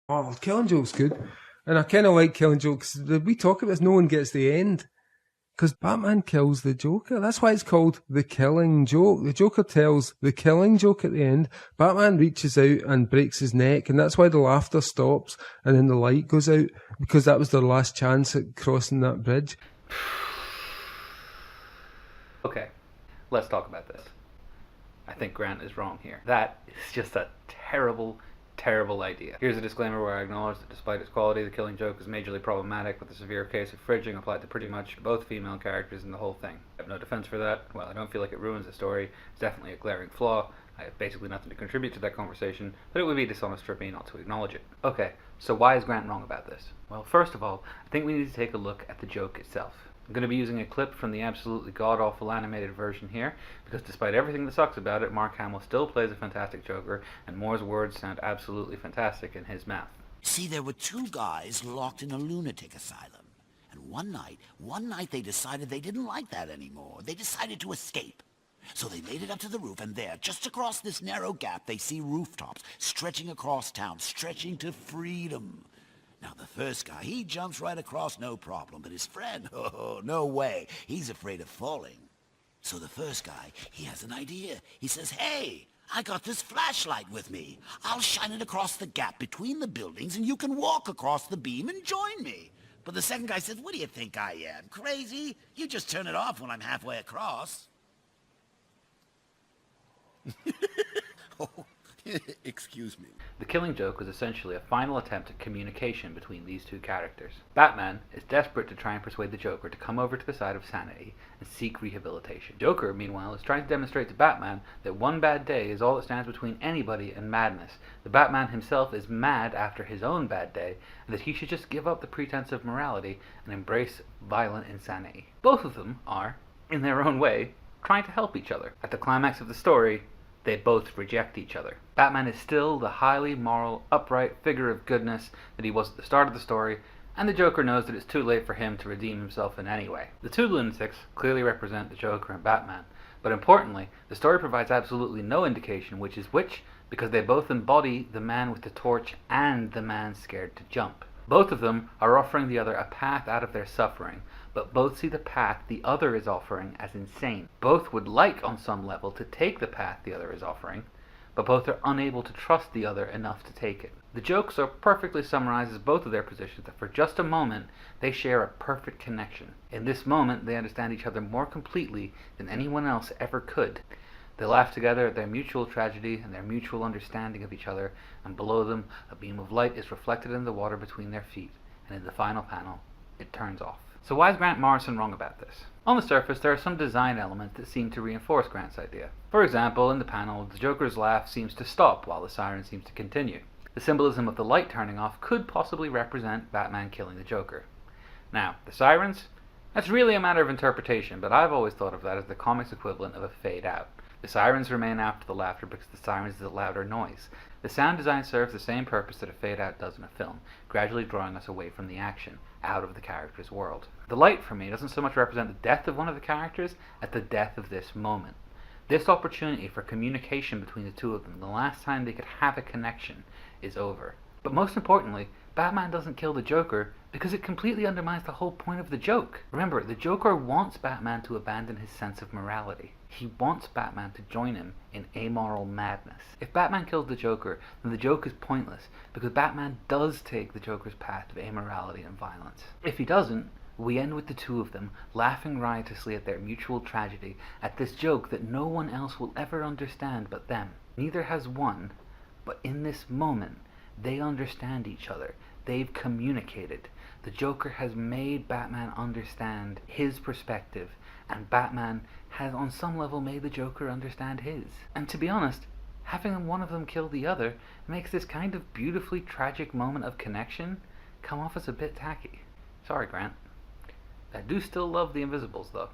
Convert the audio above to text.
Oh, Killing Joke's good. And I kind of like Killing Joke, 'cause we talk about this, no one gets the end. Because Batman kills the Joker. That's why it's called The Killing Joke. The Joker tells the killing joke at the end. Batman reaches out and breaks his neck, and that's why the laughter stops and then the light goes out, because that was their last chance at crossing that bridge. Okay, let's talk about this. I think Grant is wrong here. That is just a terrible, terrible idea. Here's a disclaimer where I acknowledge that despite its quality, The Killing Joke is majorly problematic, with a severe case of fridging applied to pretty much both female characters in the whole thing. I have no defense for that. While I don't feel like it ruins the story, it's definitely a glaring flaw. I have basically nothing to contribute to that conversation, but it would be dishonest for me not to acknowledge it. Okay, so why is Grant wrong about this? Well, first of all, I think we need to take a look at the joke itself. I'm going to be using a clip from the absolutely god-awful animated version here, because despite everything that sucks about it, Mark Hamill still plays a fantastic Joker, and Moore's words sound absolutely fantastic in his mouth. See, there were two guys locked in a lunatic asylum. And one night they decided they didn't like that anymore. They decided to escape. So they made it up to the roof, and there, just across this narrow gap, they see rooftops stretching across town, stretching to freedom. Now, the first guy, he jumps right across, no problem. But his friend, oh, no way. He's afraid of falling. So the first guy, he has an idea. He says, hey, I got this flashlight with me. I'll shine it across the gap between the buildings, and you can walk across the beam and join me. But the second guy says, what do you think I am, crazy? You just turn it off when I'm halfway across. Oh, excuse me. The Killing Joke was essentially a final attempt at communication between these two characters. Batman is desperate to try and persuade the Joker to come over to the side of sanity and seek rehabilitation. Joker, meanwhile, is trying to demonstrate to Batman that one bad day is all that stands between anybody and madness. The Batman himself is mad after his own bad day, and that he should just give up the pretense of morality and embrace violent insanity. Both of them are, in their own way, trying to help each other. At the climax of the story, they both reject each other. Batman is still the highly moral, upright figure of goodness that he was at the start of the story, and the Joker knows that it's too late for him to redeem himself in any way. The two lunatics clearly represent the Joker and Batman, but importantly, the story provides absolutely no indication which is which, because they both embody the man with the torch and the man scared to jump. Both of them are offering the other a path out of their suffering, but both see the path the other is offering as insane. Both would like, on some level, to take the path the other is offering, but both are unable to trust the other enough to take it. The joke so perfectly summarizes both of their positions that for just a moment, they share a perfect connection. In this moment, they understand each other more completely than anyone else ever could. They laugh together at their mutual tragedy and their mutual understanding of each other, and below them, a beam of light is reflected in the water between their feet, and in the final panel, it turns off. So why is Grant Morrison wrong about this? On the surface, there are some design elements that seem to reinforce Grant's idea. For example, in the panel, the Joker's laugh seems to stop while the siren seems to continue. The symbolism of the light turning off could possibly represent Batman killing the Joker. Now, the sirens? That's really a matter of interpretation, but I've always thought of that as the comics equivalent of a fade out. The sirens remain after the laughter because the sirens is a louder noise. The sound design serves the same purpose that a fade out does in a film, gradually drawing us away from the action, out of the character's world. The light, for me, doesn't so much represent the death of one of the characters as the death of this moment. This opportunity for communication between the two of them, the last time they could have a connection, is over. But most importantly, Batman doesn't kill the Joker because it completely undermines the whole point of the joke. Remember, the Joker wants Batman to abandon his sense of morality. He wants Batman to join him in amoral madness. If Batman kills the Joker, then the joke is pointless, because Batman does take the Joker's path of amorality and violence. If he doesn't, we end with the two of them laughing riotously at their mutual tragedy, at this joke that no one else will ever understand but them. Neither has one, but in this moment, they understand each other. They've communicated. The Joker has made Batman understand his perspective, and Batman has on some level made the Joker understand his. And to be honest, having one of them kill the other makes this kind of beautifully tragic moment of connection come off as a bit tacky. Sorry, Grant. I do still love the Invisibles, though.